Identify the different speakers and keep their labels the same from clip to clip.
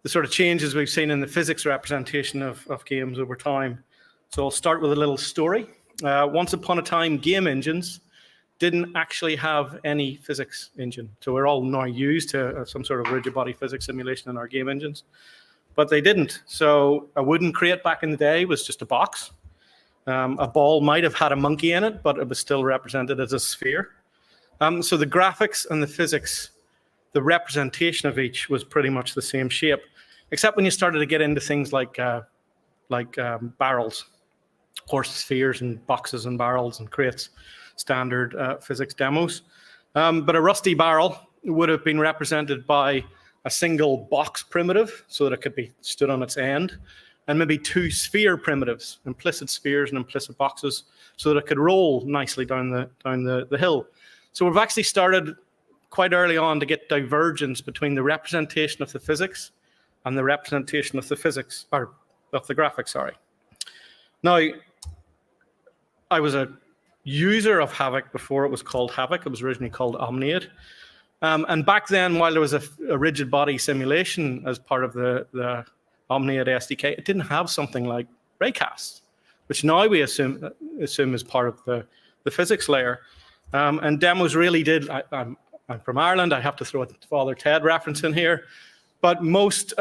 Speaker 1: the sort of changes we've seen in the physics representation of games over time. So I'll start with a little story. Once upon a time, game engines didn't actually have any physics engine. So we're all now used to some sort of rigid body physics simulation in our game engines. But they didn't. So a wooden crate back in the day was just a box. A ball might have had a monkey in it, but it was still represented as a sphere. So the graphics and the physics, the representation of each was pretty much the same shape, except when you started to get into things like barrels, horse spheres and boxes and barrels and crates, standard physics demos. But a rusty barrel would have been represented by a single box primitive so that it could be stood on its end, and maybe two sphere primitives, implicit spheres and implicit boxes, so that it could roll nicely down the hill. So we've actually started quite early on to get divergence between the representation of the physics and the representation of the physics, or of the graphics, sorry. Now, I was a user of Havok before it was called Havok. It was originally called Omniate. And back then, while there was a rigid body simulation as part of the Omniate SDK, it didn't have something like raycast, which now we assume is part of the physics layer. And demos really did. I'm from Ireland. I have to throw a Father Ted reference in here. But most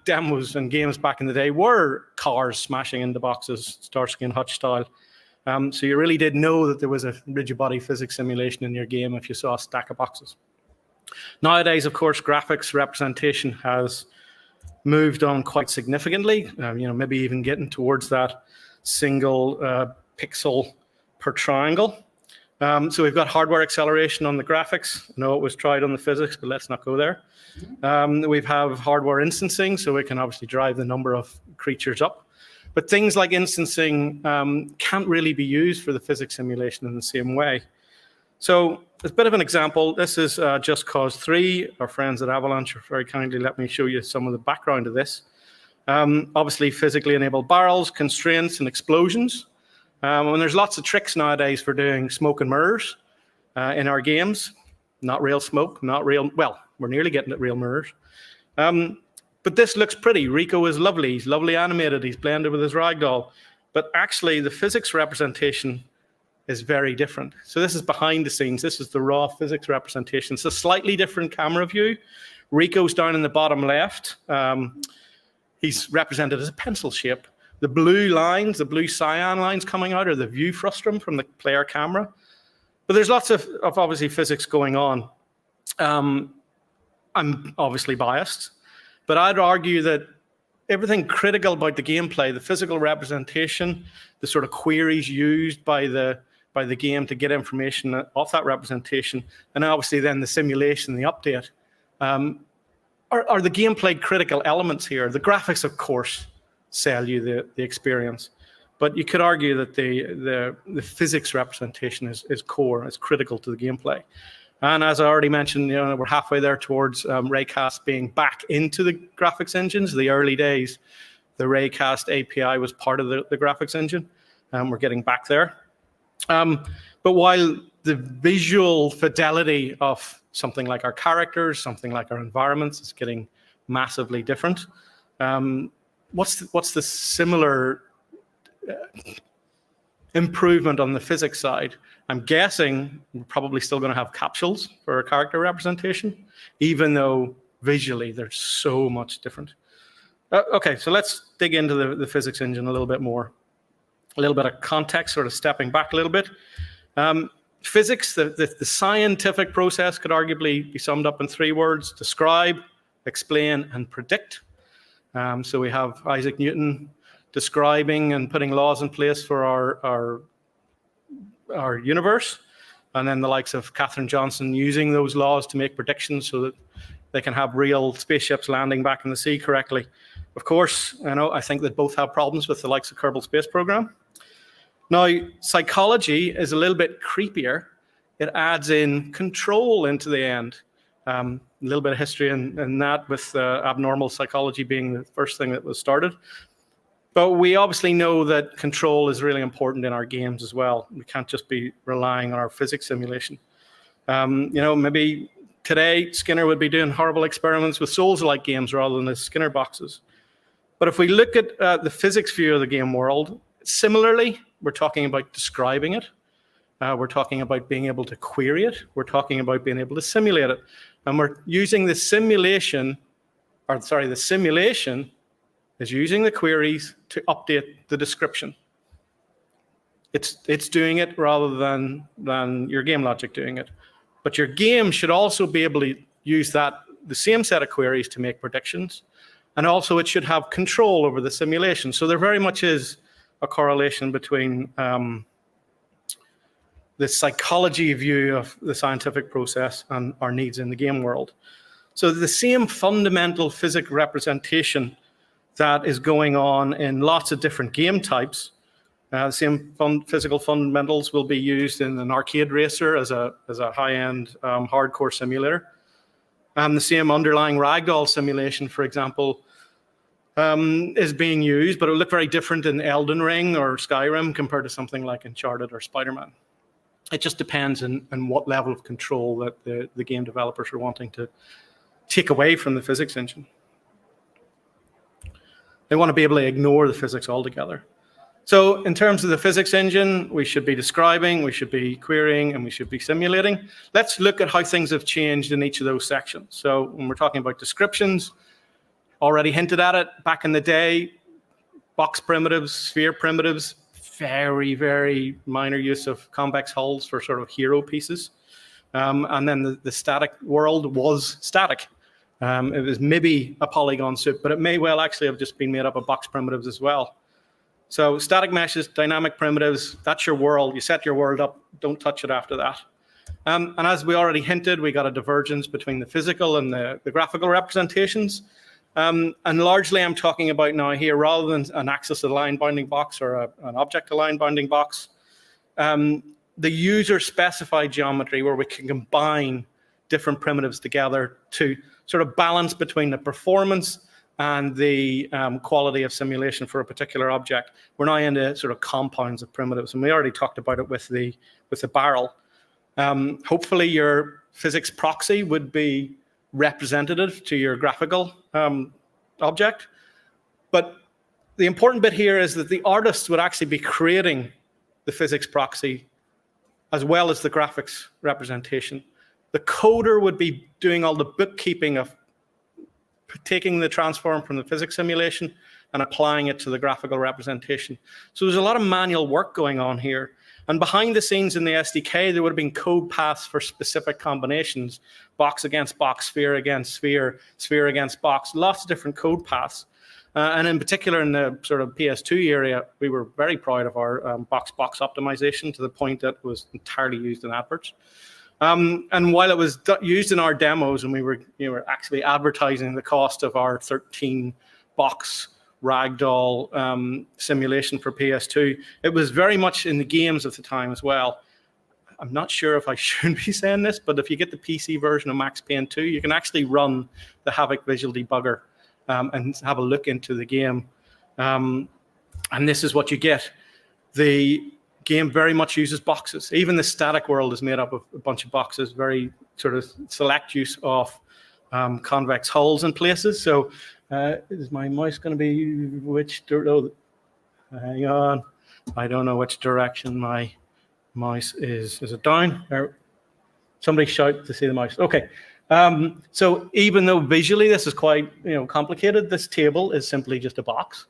Speaker 1: demos and games back in the day were cars smashing into boxes, Starsky and Hutch style. So you really did know that there was a rigid body physics simulation in your game if you saw a stack of boxes. Nowadays, of course, graphics representation has moved on quite significantly, maybe even getting towards that single pixel per triangle. So we've got hardware acceleration on the graphics. I know it was tried on the physics, but let's not go there. We have hardware instancing, so we can obviously drive the number of creatures up. But things like instancing can't really be used for the physics simulation in the same way. So as a bit of an example, this is Just Cause 3. Our friends at Avalanche have very kindly let me show you some of the background of this. Obviously, physically enabled barrels, constraints, and explosions. And there's lots of tricks nowadays for doing smoke and mirrors in our games. Not real smoke, not real, well, we're nearly getting at real mirrors. But this looks pretty. Rico is lovely. He's lovely animated. He's blended with his ragdoll. But actually, the physics representation is very different. So this is behind the scenes. This is the raw physics representation. It's a slightly different camera view. Rico's down in the bottom left. He's represented as a pencil shape. The blue lines, the blue cyan lines coming out are the view frustum from the player camera. But there's lots of obviously physics going on. I'm obviously biased, but I'd argue that everything critical about the gameplay, the physical representation, the sort of queries used by the game to get information off that representation, and obviously then the simulation, the update, are the gameplay critical elements here. The graphics, of course, sell you the experience, but you could argue that the physics representation is core, is critical to the gameplay. And as I already mentioned, we're halfway there towards raycast being back into the graphics engines. The early days, the raycast API was part of the graphics engine, and we're getting back there. But while the visual fidelity of something like our characters, something like our environments is getting massively different, what's the similar improvement on the physics side? I'm guessing we're probably still going to have capsules for our character representation, even though visually they're so much different. Okay, so let's dig into the physics engine a little bit more. A little bit of context, sort of stepping back a little bit. Physics, the scientific process could arguably be summed up in 3 words: describe, explain, and predict. So we have Isaac Newton describing and putting laws in place for our universe, and then the likes of Katherine Johnson using those laws to make predictions so that they can have real spaceships landing back in the sea correctly. Of course, I think that both have problems with the likes of Kerbal Space Program. Now, psychology is a little bit creepier. It adds in control into the end. A little bit of history in that, with abnormal psychology being the first thing that was started. But we obviously know that control is really important in our games as well. We can't just be relying on our physics simulation. Maybe today, Skinner would be doing horrible experiments with Souls-like games rather than the Skinner boxes. But if we look at the physics view of the game world, similarly, we're talking about describing it. We're talking about being able to query it. We're talking about being able to simulate it. And we're using the simulation, the simulation is using the queries to update the description. It's doing it rather than your game logic doing it. But your game should also be able to use the same set of queries to make predictions. And also it should have control over the simulation. So there very much is a correlation between the psychology view of the scientific process and our needs in the game world. So the same fundamental physics representation that is going on in lots of different game types, the same physical fundamentals will be used in an arcade racer as a high-end hardcore simulator. The same underlying ragdoll simulation, for example, is being used, but it will look very different in Elden Ring or Skyrim compared to something like Uncharted or Spider-Man. It just depends on what level of control that the game developers are wanting to take away from the physics engine. They want to be able to ignore the physics altogether. So in terms of the physics engine, we should be describing, we should be querying, and we should be simulating. Let's look at how things have changed in each of those sections. So when we're talking about descriptions, already hinted at it, back in the day, box primitives, sphere primitives, very, very minor use of convex hulls for sort of hero pieces. And then the static world was static. It was maybe a polygon soup, but it may well actually have just been made up of box primitives as well. So static meshes, dynamic primitives, that's your world. You set your world up, don't touch it after that. And as we already hinted, we got a divergence between the physical and the graphical representations. And largely I'm talking about now here, rather than an axis-aligned bounding box or an object-aligned bounding box, the user-specified geometry where we can combine different primitives together to sort of balance between the performance and the quality of simulation for a particular object. We're now into sort of compounds of primitives, and we already talked about it with the barrel. Hopefully your physics proxy would be representative to your graphical object. But the important bit here is that the artists would actually be creating the physics proxy as well as the graphics representation. The coder would be doing all the bookkeeping of taking the transform from the physics simulation and applying it to the graphical representation. So there's a lot of manual work going on here. And behind the scenes in the SDK, there would have been code paths for specific combinations, box against box, sphere against sphere, sphere against box, lots of different code paths. And in particular, in the sort of PS2 area, we were very proud of our box-box optimization to the point that it was entirely used in adverts. And while it was used in our demos, and we were actually advertising the cost of our 13-box ragdoll simulation for PS2, it was very much in the games of the time as well. I'm not sure if I should be saying this, but if you get the PC version of Max Payne 2, you can actually run the Havok visual debugger and have a look into the game. And this is what you get. The game very much uses boxes. Even the static world is made up of a bunch of boxes, very sort of select use of convex hulls in places. So is my mouse going to be which direction? Oh, hang on. I don't know which direction my mouse is. Is it down? Or somebody shout to see the mouse. Okay. So even though visually this is quite complicated, this table is simply just a box.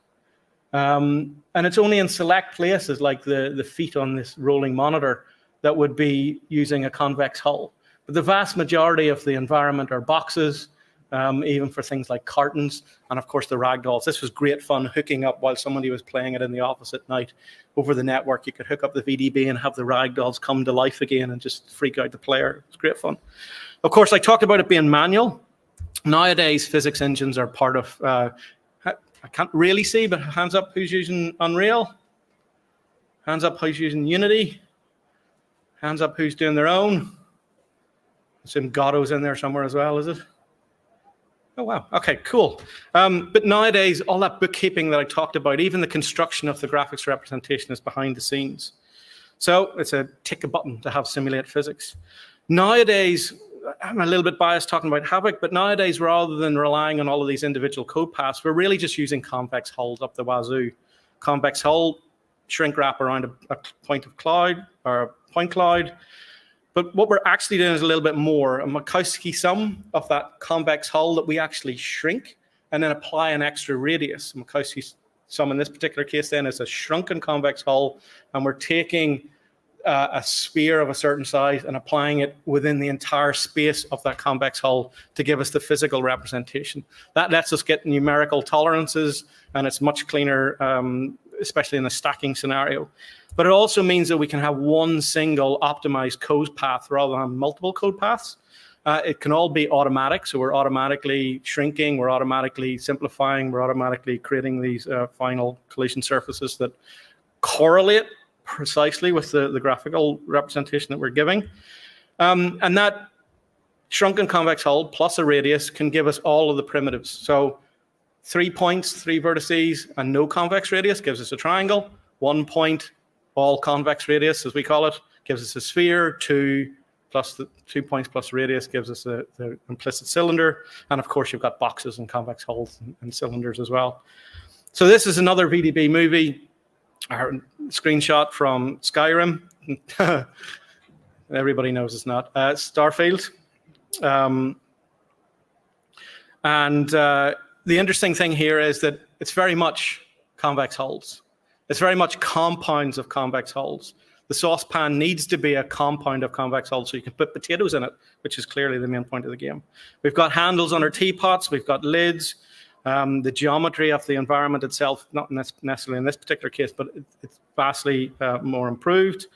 Speaker 1: And it's only in select places like the feet on this rolling monitor that would be using a convex hull. But the vast majority of the environment are boxes, even for things like cartons, and of course the ragdolls. This was great fun hooking up while somebody was playing it in the office at night over the network. You could hook up the VDB and have the ragdolls come to life again and just freak out the player. It was great fun. Of course, I talked about it being manual. Nowadays, physics engines are part of, I can't really see, but hands up who's using Unreal. Hands up who's using Unity. Hands up who's doing their own. I assume Godot's in there somewhere as well, is it? Oh, wow. Okay, cool. But nowadays, all that bookkeeping that I talked about, even the construction of the graphics representation is behind the scenes. So it's a tick a button to have simulate physics. Nowadays, I'm a little bit biased talking about Havok, but nowadays, rather than relying on all of these individual code paths, we're really just using convex hulls up the wazoo. Convex hull, shrink wrap around a point of cloud or a point cloud. But what we're actually doing is a little bit more, a Minkowski sum of that convex hull that we actually shrink and then apply an extra radius. Minkowski sum in this particular case then is a shrunken convex hull, and we're taking a sphere of a certain size and applying it within the entire space of that convex hull to give us the physical representation. That lets us get numerical tolerances, and it's much cleaner, especially in a stacking scenario. But it also means that we can have one single optimized code path rather than multiple code paths. It can all be automatic, so we're automatically shrinking, we're automatically simplifying, we're automatically creating these final collision surfaces that correlate precisely with the graphical representation that we're giving. And that shrunken convex hull plus a radius can give us all of the primitives. So 3 points, 3 vertices, and no convex radius gives us a triangle. 1 point, all convex radius, as we call it, gives us a sphere. 2 points plus radius gives us the implicit cylinder. And of course, you've got boxes and convex hulls and cylinders as well. So this is another VDB movie. Our screenshot from Skyrim. Everybody knows it's not. Starfield. The interesting thing here is that it's very much convex hulls. It's very much compounds of convex hulls. The saucepan needs to be a compound of convex hulls so you can put potatoes in it, which is clearly the main point of the game. We've got handles on our teapots. We've got lids. The geometry of the environment itself, not necessarily in this particular case, but it's vastly more improved.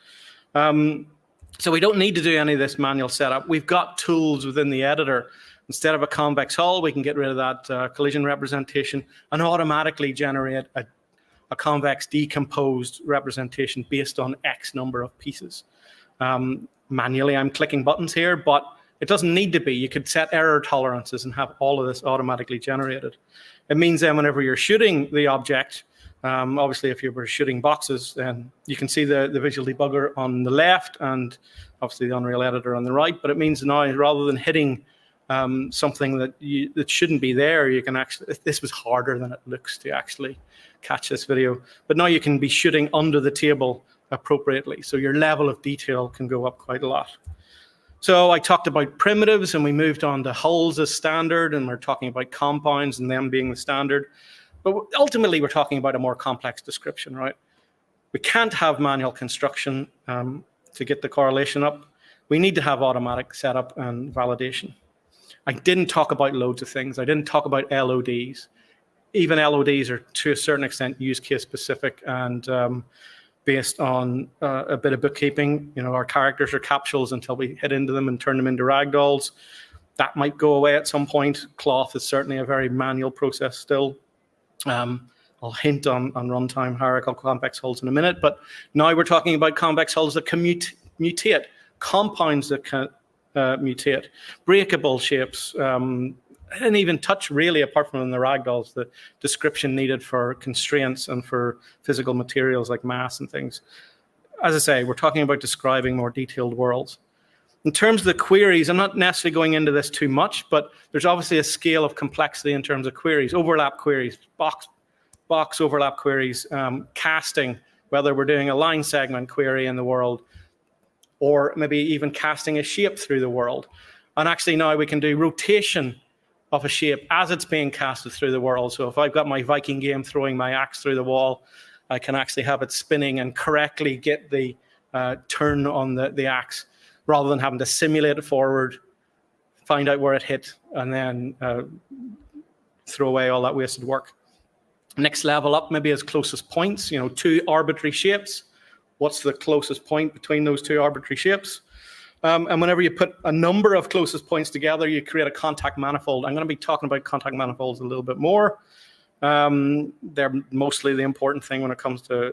Speaker 1: So we don't need to do any of this manual setup. We've got tools within the editor. Instead of a convex hull, we can get rid of that collision representation and automatically generate a convex decomposed representation based on X number of pieces. Manually, I'm clicking buttons here, but it doesn't need to be. You could set error tolerances and have all of this automatically generated. It means then whenever you're shooting the object, obviously if you were shooting boxes, then you can see the visual debugger on the left and obviously the Unreal Editor on the right. But it means now rather than hitting something that shouldn't be there, you can actually, this was harder than it looks to actually catch this video. But now you can be shooting under the table appropriately. So your level of detail can go up quite a lot. So I talked about primitives and we moved on to hulls as standard, and we're talking about compounds and them being the standard. But ultimately, we're talking about a more complex description, right? We can't have manual construction to get the correlation up. We need to have automatic setup and validation. I didn't talk about loads of things. I didn't talk about LODs. Even LODs are to a certain extent use case specific and based on a bit of bookkeeping. You know, our characters are capsules until we hit into them and turn them into ragdolls. That might go away at some point. Cloth is certainly a very manual process still. I'll hint on runtime hierarchical convex hulls in a minute, but now we're talking about convex hulls that can mutate, compounds that can mutate, breakable shapes. I didn't even touch really, apart from in the ragdolls, the description needed for constraints and for physical materials like mass and things. As I say, we're talking about describing more detailed worlds. In terms of the queries, I'm not necessarily going into this too much, but there's obviously a scale of complexity in terms of queries, overlap queries, box overlap queries, casting, whether we're doing a line segment query in the world, or maybe even casting a shape through the world. And actually now we can do rotation of a shape as it's being casted through the world. So if I've got my Viking game throwing my axe through the wall, I can actually have it spinning and correctly get the turn on the axe, rather than having to simulate it forward, find out where it hit, and then throw away all that wasted work. Next level up maybe is closest points, you know, 2 arbitrary shapes. What's the closest point between those 2 arbitrary shapes? And whenever you put a number of closest points together, you create a contact manifold. I'm going to be talking about contact manifolds a little bit more. They're mostly the important thing when it comes to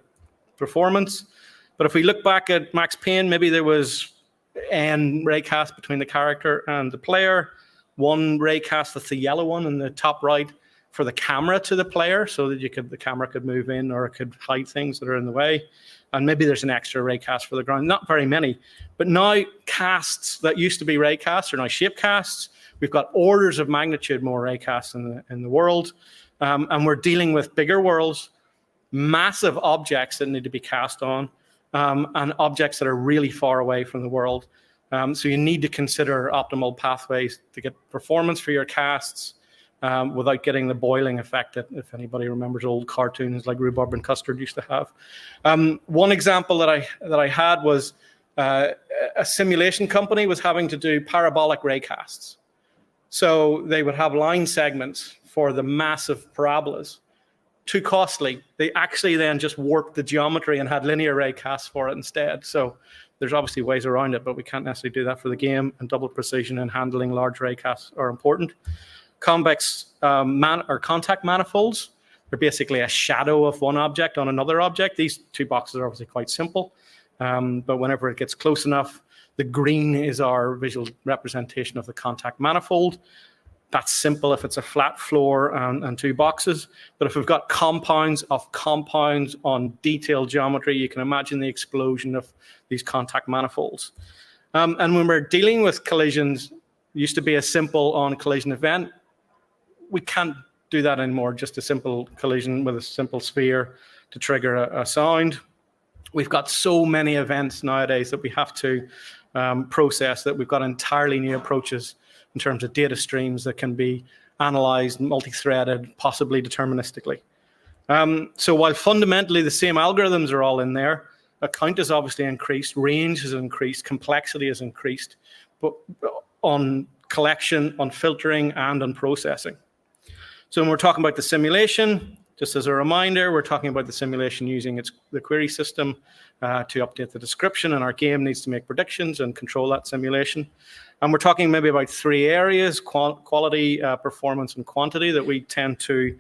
Speaker 1: performance. But if we look back at Max Payne, maybe there was n raycast between the character and the player. 1 raycast, that's the yellow one in the top right, for the camera to the player so that the camera could move in or it could hide things that are in the way. And maybe there's an extra raycast for the ground. Not very many. But now casts that used to be raycasts are now shape casts. We've got orders of magnitude more raycasts in the world. And we're dealing with bigger worlds, massive objects that need to be cast on, and objects that are really far away from the world. So you need to consider optimal pathways to get performance for your casts without getting the boiling effect that, if anybody remembers old cartoons like Rhubarb and Custard used to have. One example that I had was a simulation company was having to do parabolic raycasts. So they would have line segments for the massive parabolas. Too costly. They actually then just warped the geometry and had linear raycasts for it instead. So there's obviously ways around it, but we can't necessarily do that for the game, and double precision and handling large raycasts are important. Convex or contact manifolds, they're basically a shadow of one object on another object. These two boxes are obviously quite simple, but whenever it gets close enough, the green is our visual representation of the contact manifold. That's simple if it's a flat floor and two boxes. But if we've got compounds of compounds on detailed geometry, you can imagine the explosion of these contact manifolds. And when we're dealing with collisions, it used to be a simple on-collision event. We can't do that anymore, just a simple collision with a simple sphere to trigger a sound. We've got so many events nowadays that we have to process that we've got entirely new approaches in terms of data streams that can be analyzed, multi-threaded, possibly deterministically. So while fundamentally the same algorithms are all in there, count has obviously increased, range has increased, complexity has increased, but on collection, on filtering, and on processing. So when we're talking about the simulation, just as a reminder, we're talking about the simulation using the query system to update the description, and our game needs to make predictions and control that simulation. And we're talking maybe about three areas: quality, performance, and quantity that we tend to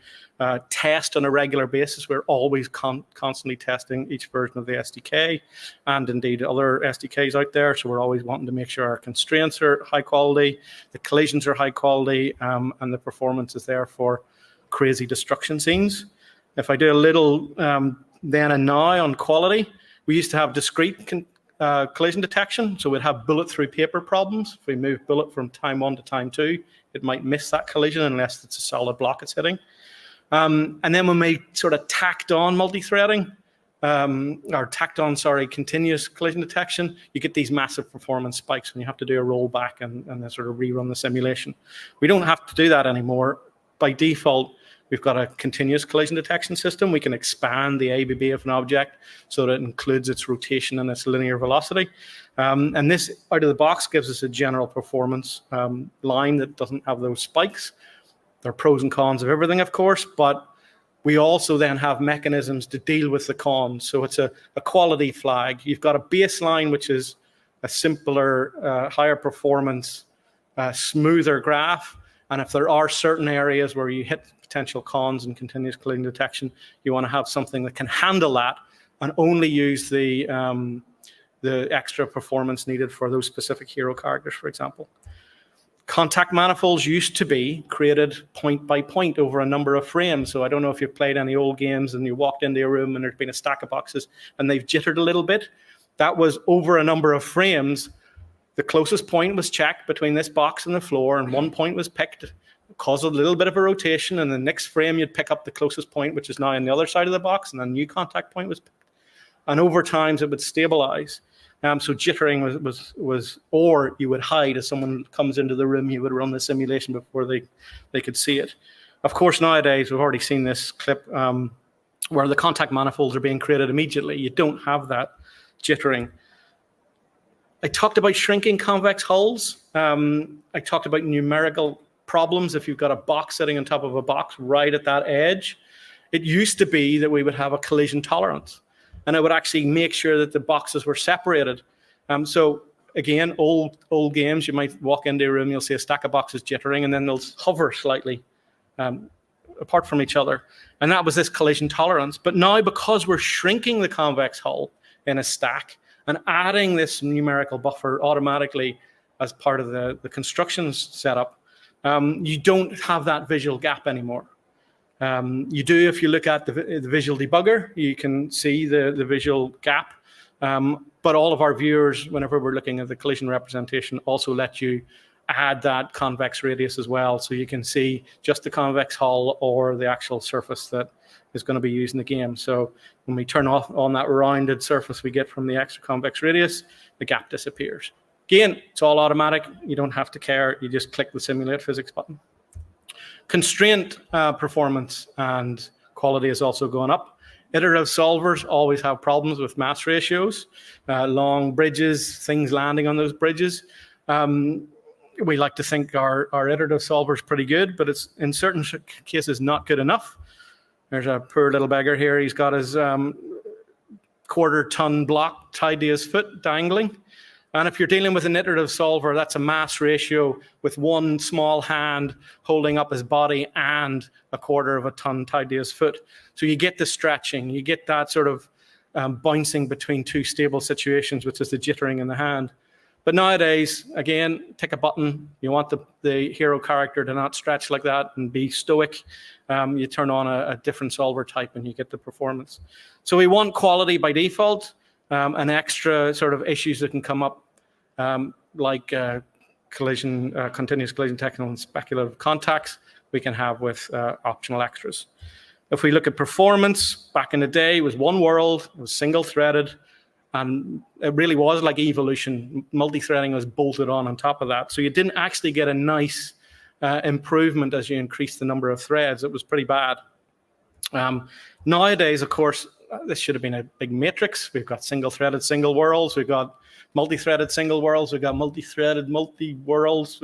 Speaker 1: test on a regular basis. We're always constantly testing each version of the SDK and indeed other SDKs out there. So we're always wanting to make sure our constraints are high quality, the collisions are high quality, and the performance is there for crazy destruction scenes. If I do a little then and now on quality, we used to have discrete collision detection. So we'd have bullet through paper problems. If we move bullet from time 1 to time 2, it might miss that collision unless it's a solid block it's hitting. And then when we sort of tacked on multi-threading, continuous collision detection, you get these massive performance spikes when you have to do a rollback and then sort of rerun the simulation. We don't have to do that anymore. By default, we've got a continuous collision detection system. We can expand the ABB of an object so that it includes its rotation and its linear velocity. And this, out of the box, gives us a general performance line that doesn't have those spikes. There are pros and cons of everything, of course, but we also then have mechanisms to deal with the cons. So it's a quality flag. You've got a baseline, which is a simpler, higher performance, smoother graph. And if there are certain areas where you hit potential cons and continuous collision detection, you want to have something that can handle that and only use the extra performance needed for those specific hero characters, for example. Contact manifolds used to be created point by point over a number of frames. So I don't know if you've played any old games and you walked into a room and there's been a stack of boxes and they've jittered a little bit. That was over a number of frames. The closest point was checked between this box and the floor, and one point was picked, caused a little bit of a rotation, and the next frame you'd pick up the closest point, which is now on the other side of the box, and a new contact point was picked. And over time, it would stabilize. So jittering was, or you would hide as someone comes into the room, you would run the simulation before they could see it. Of course, nowadays, we've already seen this clip where the contact manifolds are being created immediately. You don't have that jittering. I talked about shrinking convex hulls. I talked about numerical problems if you've got a box sitting on top of a box right at that edge. It used to be that we would have a collision tolerance, and it would actually make sure that the boxes were separated. So again, old games, you might walk into a room, you'll see a stack of boxes jittering, and then they'll hover slightly apart from each other. And that was this collision tolerance. But now, because we're shrinking the convex hull in a stack and adding this numerical buffer automatically as part of the construction setup, you don't have that visual gap anymore. You do, if you look at the visual debugger, you can see the visual gap. But all of our viewers, whenever we're looking at the collision representation, also let you add that convex radius as well. So you can see just the convex hull or the actual surface that is going to be used in the game. So when we turn off on that rounded surface we get from the extra convex radius, the gap disappears. Again, it's all automatic. You don't have to care. You just click the simulate physics button. Constraint performance and quality is also going up. Iterative solvers always have problems with mass ratios, long bridges, things landing on those bridges. We like to think our iterative solver is pretty good, but it's in certain cases not good enough. There's a poor little beggar here. He's got his quarter-ton block tied to his foot, dangling. And if you're dealing with an iterative solver, that's a mass ratio with one small hand holding up his body and a quarter of a ton tied to his foot. So you get the stretching, you get that sort of bouncing between two stable situations, which is the jittering in the hand. But nowadays, again, tick a button. You want the hero character to not stretch like that and be stoic. You turn on a different solver type and you get the performance. So we want quality by default. And extra sort of issues that can come up, like collision, continuous collision technical and speculative contacts, we can have with optional extras. If we look at performance, back in the day, it was one world, it was single-threaded, and it really was like evolution. Multi-threading was bolted on top of that. So you didn't actually get a nice improvement as you increase the number of threads. It was pretty bad. Nowadays, of course, this should have been a big matrix. We've got single-threaded single worlds. We've got multi-threaded single worlds. We've got multi-threaded multi-worlds.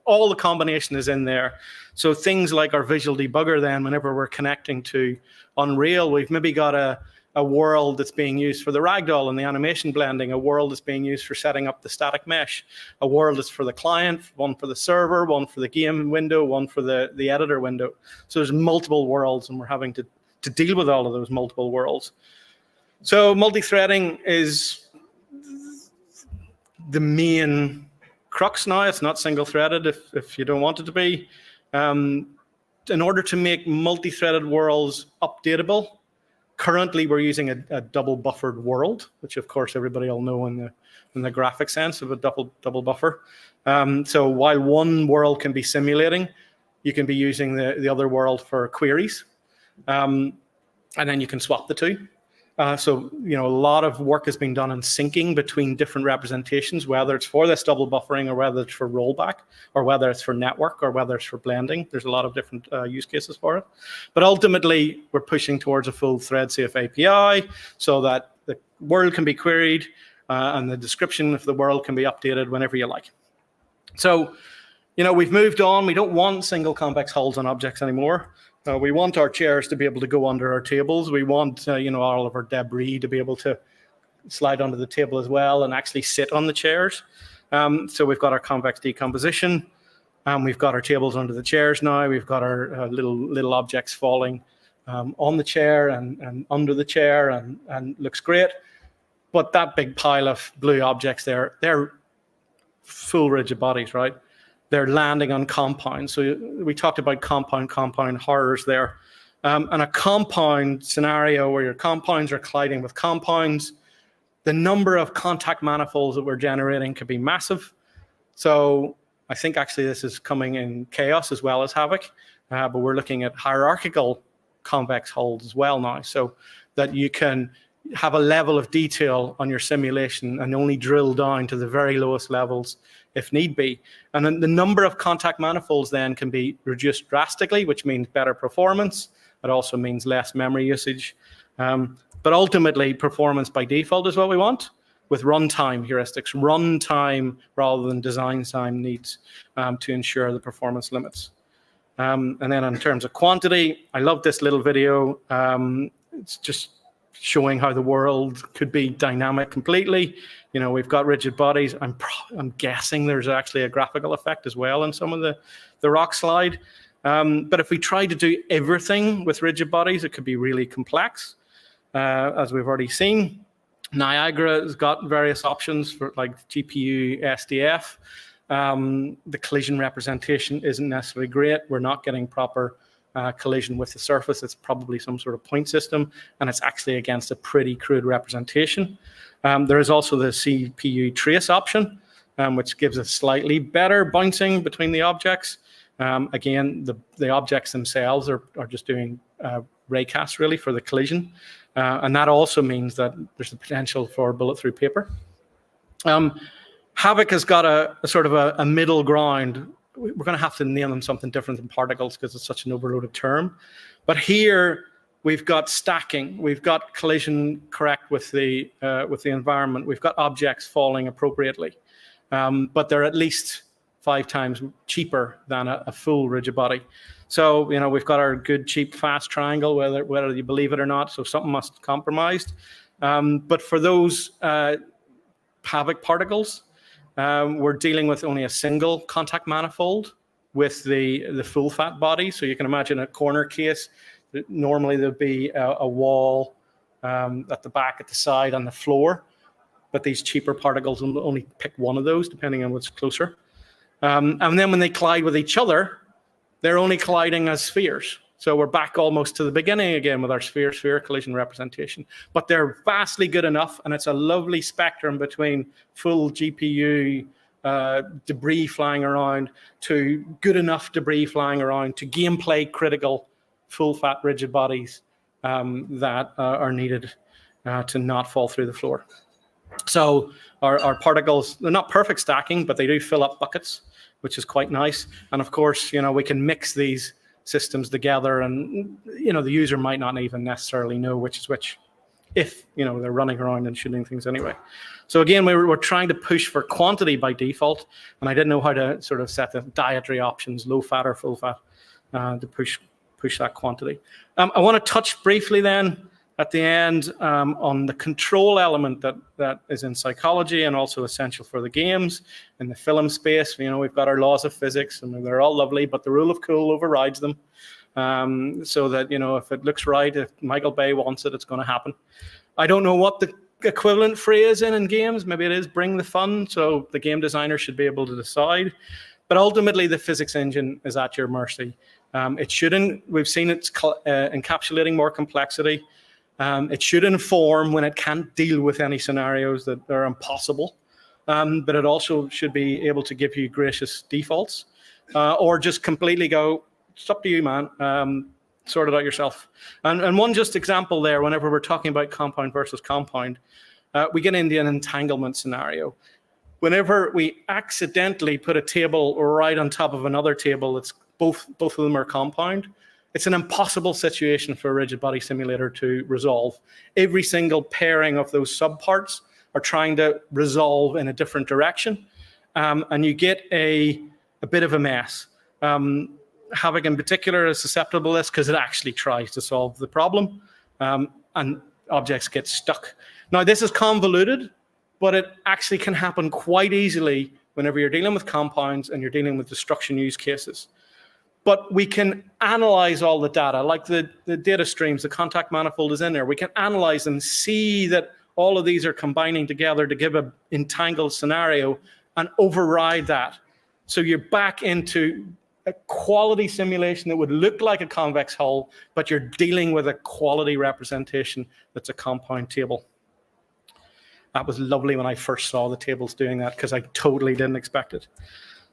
Speaker 1: All the combination is in there. So things like our visual debugger then, whenever we're connecting to Unreal, we've maybe got a world that's being used for the ragdoll and the animation blending, a world that's being used for setting up the static mesh, a world that's for the client, one for the server, one for the game window, one for the editor window. So there's multiple worlds, and we're having to deal with all of those multiple worlds. So multi-threading is the main crux now. It's not single-threaded if you don't want it to be. In order to make multi-threaded worlds updatable, currently we're using a double buffered world, which of course everybody will know in the graphic sense of a double buffer. So while one world can be simulating, you can be using the other world for queries. And then you can swap the two. So, a lot of work has been done in syncing between different representations, whether it's for this double buffering or whether it's for rollback or whether it's for network or whether it's for blending. There's a lot of different use cases for it. But ultimately, we're pushing towards a full thread-safe API so that the world can be queried and the description of the world can be updated whenever you like. So, we've moved on. We don't want single convex hulls on objects anymore. We want our chairs to be able to go under our tables. We want, all of our debris to be able to slide onto the table as well and actually sit on the chairs. So we've got our convex decomposition. We've got our tables under the chairs now. We've got our little objects falling on the chair and under the chair and looks great. But that big pile of blue objects there, they're full rigid bodies, right? They're landing on compounds. So we talked about compound horrors there. And a compound scenario where your compounds are colliding with compounds, the number of contact manifolds that we're generating could be massive. So I think actually this is coming in Chaos as well as Havok, but we're looking at hierarchical convex hulls as well now, so that you can have a level of detail on your simulation and only drill down to the very lowest levels if need be. And then the number of contact manifolds then can be reduced drastically, which means better performance. It also means less memory usage. But ultimately, performance by default is what we want, with runtime heuristics. Runtime rather than design time needs to ensure the performance limits. And then in terms of quantity, I love this little video. It's just showing how the world could be dynamic completely. We've got rigid bodies. I'm guessing there's actually a graphical effect as well in some of the rock slide. But if we try to do everything with rigid bodies, it could be really complex, as we've already seen. Niagara has got various options for like GPU SDF. The collision representation isn't necessarily great. We're not getting proper collision with the surface. It's probably some sort of point system, and it's actually against a pretty crude representation. There is also the CPU trace option, which gives a slightly better bouncing between the objects. Again, the objects themselves are just doing raycast really for the collision. And that also means that there's the potential for bullet through paper. Havok has got a sort of a middle ground. We're going to have to name them something different than particles because it's such an overloaded term. But here we've got stacking, we've got collision correct with the environment, we've got objects falling appropriately, but they're at least 5 times cheaper than a full rigid body. So we've got our good, cheap, fast triangle, whether you believe it or not. So something must be compromised. But for those Havok particles, we're dealing with only a single contact manifold with the full fat body. So you can imagine a corner case. Normally there'll be a wall at the back, at the side, on the floor. But these cheaper particles will only pick one of those, depending on what's closer. And then when they collide with each other, they're only colliding as spheres. So we're back almost to the beginning again with our sphere-sphere collision representation. But they're vastly good enough, and it's a lovely spectrum between full GPU debris flying around to good enough debris flying around to gameplay critical full-fat rigid bodies that are needed to not fall through the floor. So our particles, they're not perfect stacking, but they do fill up buckets, which is quite nice. And of course, we can mix these systems together, and the user might not even necessarily know which is which if they're running around and shooting things anyway. So again, we're trying to push for quantity by default, and I didn't know how to sort of set the dietary options, low fat or full fat, to push that quantity. I want to touch briefly then at the end on the control element that is in psychology and also essential for the games. In the film space, we've got our laws of physics, and they're all lovely, but the rule of cool overrides them. So that, if it looks right, if Michael Bay wants it, it's going to happen. I don't know what the equivalent phrase in games. Maybe it is bring the fun, so the game designer should be able to decide. But ultimately, the physics engine is at your mercy. We've seen it's encapsulating more complexity. It should inform when it can't deal with any scenarios that are impossible, but it also should be able to give you gracious defaults, or just completely go, it's up to you, man, sort it out yourself. And one just example there, whenever we're talking about compound versus compound, we get into an entanglement scenario. Whenever we accidentally put a table right on top of another table, it's both of them are compound. It's an impossible situation for a rigid body simulator to resolve. Every single pairing of those subparts are trying to resolve in a different direction, and you get a bit of a mess. Havok in particular is susceptible to this because it actually tries to solve the problem, and objects get stuck. Now, this is convoluted, but it actually can happen quite easily whenever you're dealing with compounds and you're dealing with destruction use cases. But we can analyze all the data, like the data streams, the contact manifold is in there. We can analyze them, see that all of these are combining together to give an entangled scenario and override that. So you're back into a quality simulation that would look like a convex hull, but you're dealing with a quality representation that's a compound table. That was lovely when I first saw the tables doing that because I totally didn't expect it.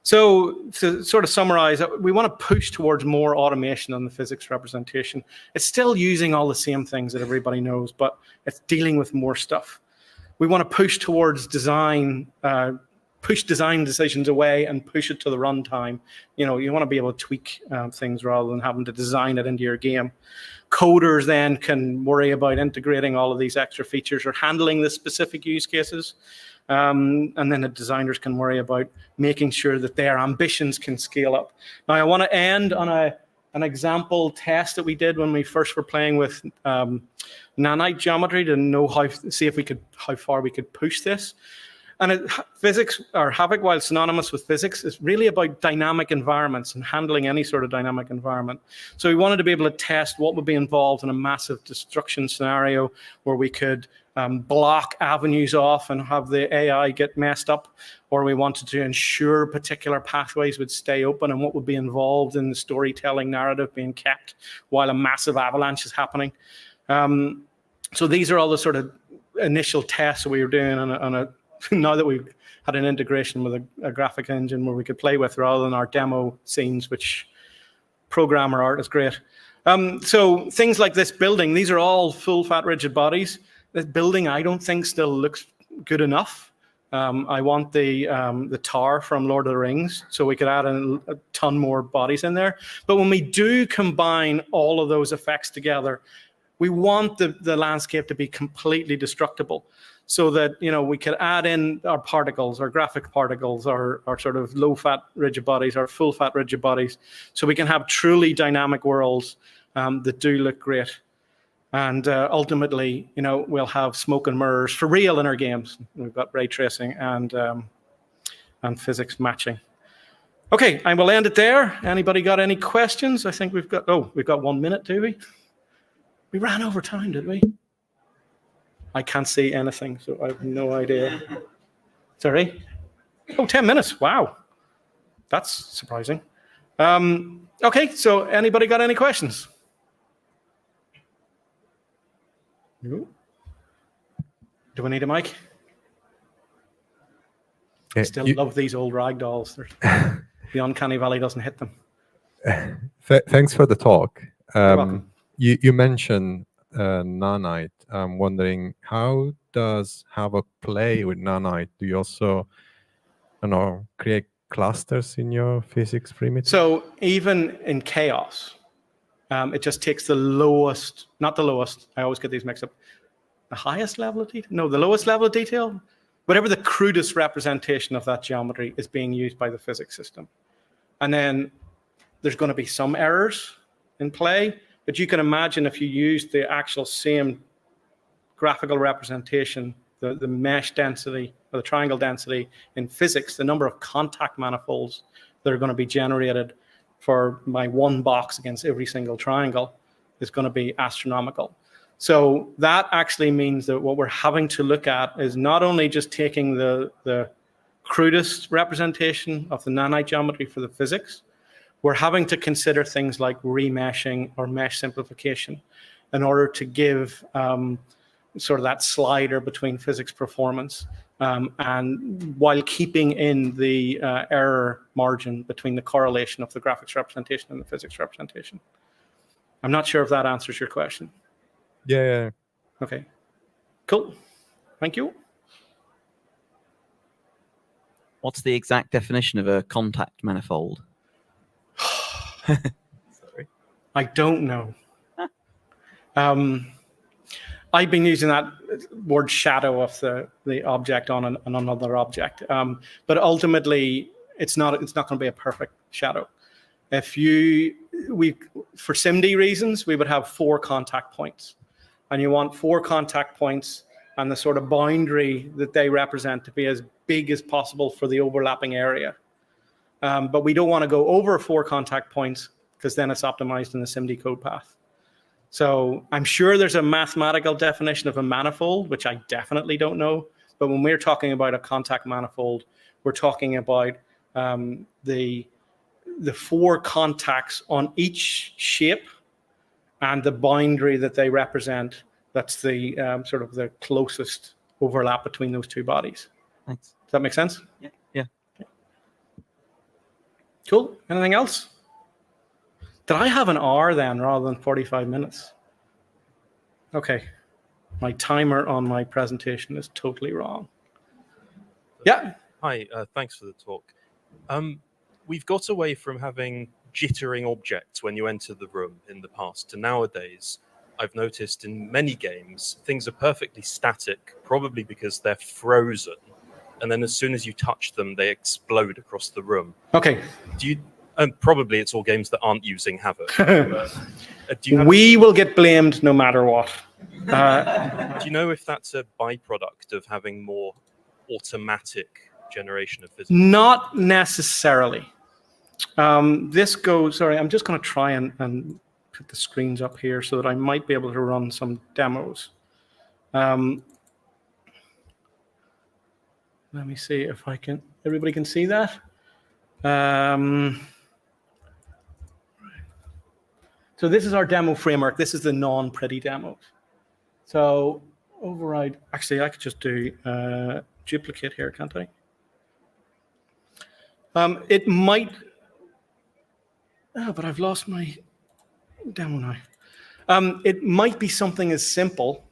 Speaker 1: So to sort of summarize, we want to push towards more automation on the physics representation. It's still using all the same things that everybody knows, but it's dealing with more stuff. We want to push towards design, push design decisions away and push it to the runtime. You want to be able to tweak things rather than having to design it into your game. Coders then can worry about integrating all of these extra features or handling the specific use cases. And then the designers can worry about making sure that their ambitions can scale up. Now, I want to end on an example test that we did when we first were playing with nanite geometry to see if how far we could push this. And physics, or Havok, while synonymous with physics, is really about dynamic environments and handling any sort of dynamic environment. So we wanted to be able to test what would be involved in a massive destruction scenario where we could block avenues off and have the AI get messed up, or we wanted to ensure particular pathways would stay open and what would be involved in the storytelling narrative being kept while a massive avalanche is happening. So these are all the sort of initial tests we were doing on a now that we've had an integration with a graphic engine where we could play with rather than our demo scenes, which programmer art is great. So things like this building, these are all full fat rigid bodies. This building, I don't think still looks good enough. I want the tower from Lord of the Rings, so we could add a ton more bodies in there. But when we do combine all of those effects together, we want the landscape to be completely destructible, so that we could add in our particles, our graphic particles, our sort of low-fat rigid bodies, our full-fat rigid bodies, so we can have truly dynamic worlds that do look great. And ultimately, we'll have smoke and mirrors for real in our games. We've got ray tracing and physics matching. Okay, I will end it there. Anybody got any questions? I think we've got 1 minute, do we? We ran over time, did we? I can't see anything, so I have no idea. Sorry? 10 minutes. Wow. That's surprising. Okay, so anybody got any questions? No? Do we need a mic? I still love these old rag dolls. The uncanny valley doesn't hit them.
Speaker 2: Thanks for the talk.
Speaker 1: You're welcome.
Speaker 2: You mentioned nanite. I'm wondering, how does Havok play with nanite? Do you also, create clusters in your physics primitive?
Speaker 1: So even in chaos, it just takes the lowest, not the lowest, I always get these mixed up, the highest level of detail? No, the lowest level of detail? Whatever the crudest representation of that geometry is being used by the physics system. And then there's going to be some errors in play, but you can imagine if you use the actual same graphical representation, the mesh density or the triangle density in physics, the number of contact manifolds that are going to be generated for my one box against every single triangle is going to be astronomical. So that actually means that what we're having to look at is not only just taking the crudest representation of the nanite geometry for the physics, we're having to consider things like remeshing or mesh simplification in order to give sort of that slider between physics performance and while keeping in the error margin between the correlation of the graphics representation and the physics representation. I'm not sure if that answers your question.
Speaker 2: Yeah.
Speaker 1: Okay, cool. Thank you.
Speaker 3: What's the exact definition of a contact manifold? Sorry.
Speaker 1: I don't know. I've been using that word shadow of the object on another object, but ultimately it's not going to be a perfect shadow. For SIMD reasons, we would have 4 contact points, and you want 4 contact points and the sort of boundary that they represent to be as big as possible for the overlapping area. But we don't want to go over 4 contact points because then it's optimized in the SIMD code path. So I'm sure there's a mathematical definition of a manifold, which I definitely don't know. But when we're talking about a contact manifold, we're talking about the 4 contacts on each shape and the boundary that they represent. That's the sort of the closest overlap between those 2 bodies.
Speaker 3: Thanks.
Speaker 1: Does that make sense?
Speaker 3: Yeah.
Speaker 1: Okay. Cool. Anything else? Did I have an hour then rather than 45 minutes? Okay. My timer on my presentation is totally wrong. Yeah.
Speaker 4: Hi, thanks for the talk. We've got away from having jittering objects when you enter the room in the past to nowadays. I've noticed in many games, things are perfectly static, probably because they're frozen. And then as soon as you touch them, they explode across the room.
Speaker 1: Okay.
Speaker 4: And probably it's all games that aren't using Havok.
Speaker 1: We will get blamed no matter what.
Speaker 4: Do you know if that's a byproduct of having more automatic generation of physics?
Speaker 1: Not necessarily. Sorry, I'm just going to try and put the screens up here so that I might be able to run some demos. Let me see if I can, everybody can see that. So this is our demo framework. This is the non-pretty demos. So override, actually I could just do duplicate here, can't I? It might, but I've lost my demo now. It might be something as simple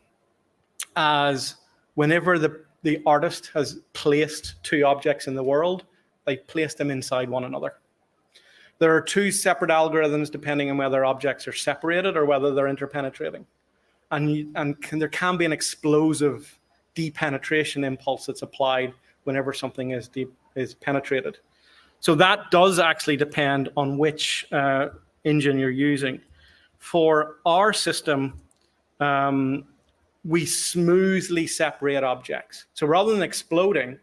Speaker 1: as whenever the artist has placed two objects in the world, they place them inside one another. There are two separate algorithms depending on whether objects are separated or whether they're interpenetrating. And there can be an explosive depenetration impulse that's applied whenever something is penetrated. So that does actually depend on which engine you're using. For our system, we smoothly separate objects. So rather than exploding,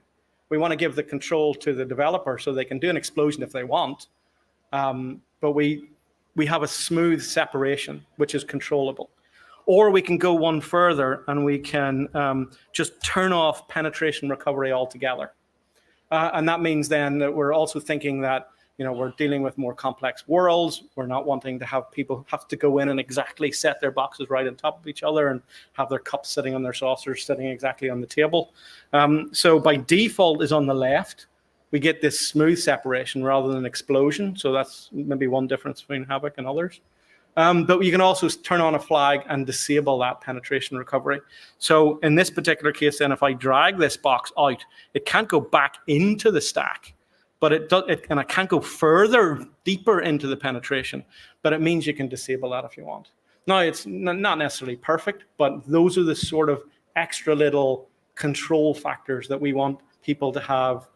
Speaker 1: we want to give the control to the developer so they can do an explosion if they want. But we have a smooth separation, which is controllable. Or we can go one further and we can just turn off penetration recovery altogether. And that means then that we're also thinking that we're dealing with more complex worlds. We're not wanting to have people have to go in and exactly set their boxes right on top of each other and have their cups sitting on their saucers sitting exactly on the table. So by default is on the left. We get this smooth separation rather than explosion. So that's maybe one difference between Havok and others. But you can also turn on a flag and disable that penetration recovery. So in this particular case, then, if I drag this box out, it can't go back into the stack, but and I can't go further, deeper into the penetration, but it means you can disable that if you want. Now, it's not necessarily perfect, but those are the sort of extra little control factors that we want people to have.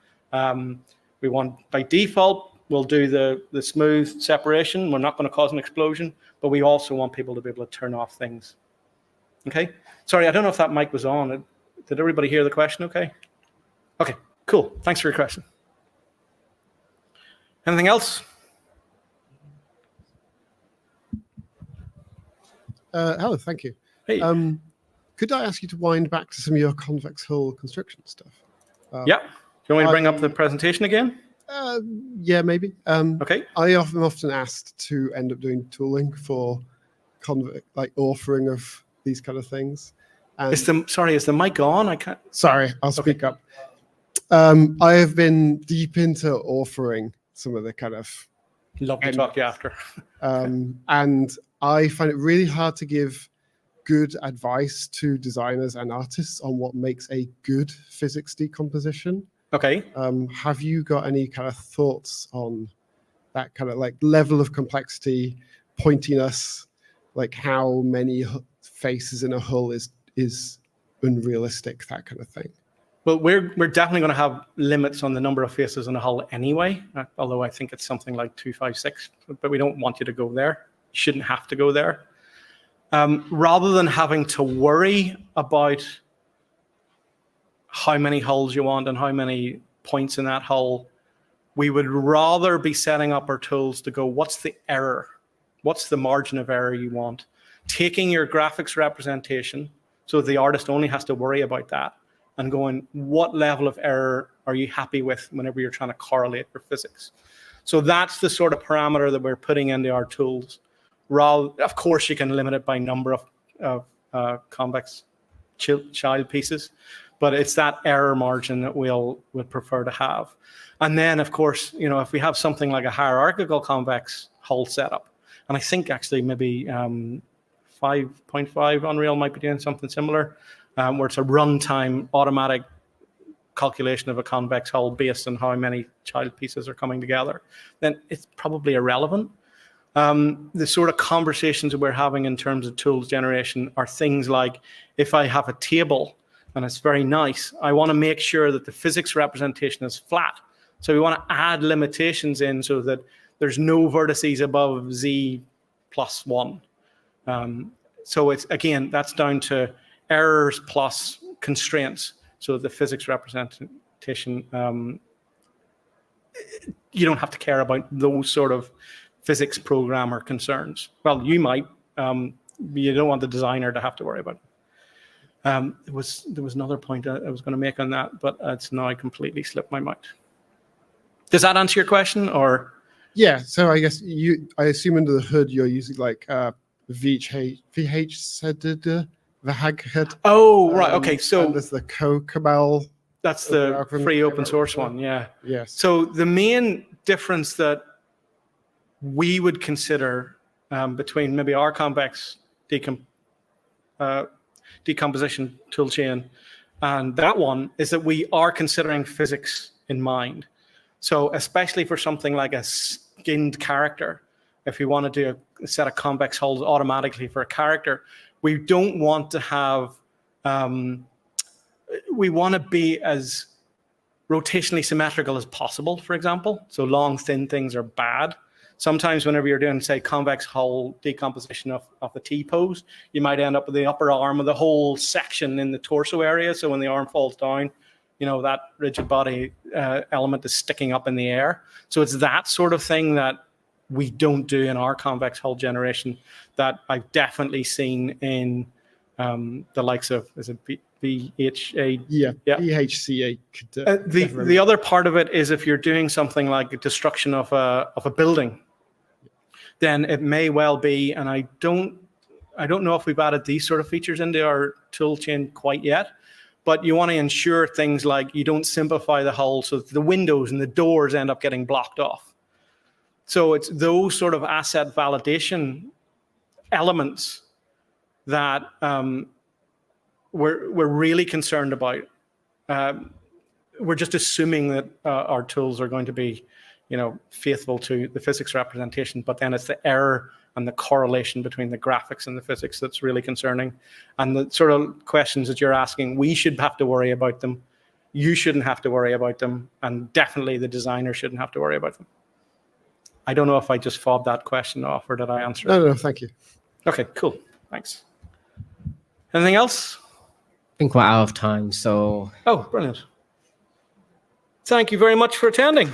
Speaker 1: We want, by default, we'll do the smooth separation. We're not going to cause an explosion, but we also want people to be able to turn off things. Okay? Sorry, I don't know if that mic was on. Did everybody hear the question okay? Okay, cool. Thanks for your question. Anything else?
Speaker 5: Hello, thank you.
Speaker 1: Hey.
Speaker 5: Could I ask you to wind back to some of your convex hull construction stuff?
Speaker 1: Yeah. Do you want me to bring up the presentation again?
Speaker 5: Yeah, maybe.
Speaker 1: Okay.
Speaker 5: I am often asked to end up doing tooling for authoring of these kind of things. And
Speaker 1: is the mic on? I can't.
Speaker 5: Sorry, I'll speak up. I have been deep into authoring some of the kind of.
Speaker 1: Love to talk to you after.
Speaker 5: And I find it really hard to give good advice to designers and artists on what makes a good physics decomposition.
Speaker 1: Okay.
Speaker 5: Have you got any kind of thoughts on that kind of level of complexity, pointiness, how many faces in a hull is unrealistic, that kind of thing?
Speaker 1: Well, we're definitely going to have limits on the number of faces in a hull anyway, although I think it's something like 256, but we don't want you to go there. You shouldn't have to go there. Rather than having to worry about how many hulls you want and how many points in that hull, we would rather be setting up our tools to go, what's the error? What's the margin of error you want? Taking your graphics representation, so the artist only has to worry about that, and going, what level of error are you happy with whenever you're trying to correlate your physics? So that's the sort of parameter that we're putting into our tools. Of course, you can limit it by number of convex child pieces, but it's that error margin that would prefer to have. And then, of course, if we have something like a hierarchical convex hull setup, and I think actually maybe 5.5 Unreal might be doing something similar, where it's a runtime automatic calculation of a convex hull based on how many child pieces are coming together, then it's probably irrelevant. The sort of conversations that we're having in terms of tools generation are things like, if I have a table and it's very nice, I want to make sure that the physics representation is flat. So we want to add limitations in so that there's no vertices above z plus 1. So it's, again, that's down to errors plus constraints. So the physics representation, you don't have to care about those sort of physics programmer concerns. Well, you might. You don't want the designer to have to worry about it. There was another point I was going to make on that, but it's now completely slipped my mind. Does that answer your question, or?
Speaker 5: Yeah, so I guess I assume under the hood you're using like VHAG.
Speaker 1: Oh, right. Okay, so
Speaker 5: and there's the CoCamel.
Speaker 1: That's the free open source one. Yeah.
Speaker 5: Yes.
Speaker 1: So the main difference that we would consider between maybe our convex decomposition toolchain and that one is that we are considering physics in mind. So especially for something like a skinned character, if you want to do a set of convex hulls automatically for a character, we don't want to have, we want to be as rotationally symmetrical as possible, for example. So long, thin things are bad. Sometimes whenever you're doing, say, convex hull decomposition of the T-pose, you might end up with the upper arm of the whole section in the torso area. So when the arm falls down, you know, that rigid body element is sticking up in the air. So it's that sort of thing that we don't do in our convex hull generation that I've definitely seen in the likes of, is it VHA?
Speaker 5: Yeah. VHCA.
Speaker 1: The other part of it is if you're doing something like a destruction of a building, then it may well be, and I don't know if we've added these sort of features into our tool chain quite yet, but you want to ensure things like you don't simplify the hull so that the windows and the doors end up getting blocked off. So it's those sort of asset validation elements that we're really concerned about. We're just assuming that our tools are going to be, you know, faithful to the physics representation, but then it's the error and the correlation between the graphics and the physics that's really concerning. And the sort of questions that you're asking, we should have to worry about them. You shouldn't have to worry about them. And definitely the designer shouldn't have to worry about them. I don't know if I just fobbed that question off or did I answer it?
Speaker 5: No, thank you.
Speaker 1: Okay, cool. Thanks. Anything else?
Speaker 6: I think we're out of time, so.
Speaker 1: Oh, brilliant. Thank you very much for attending.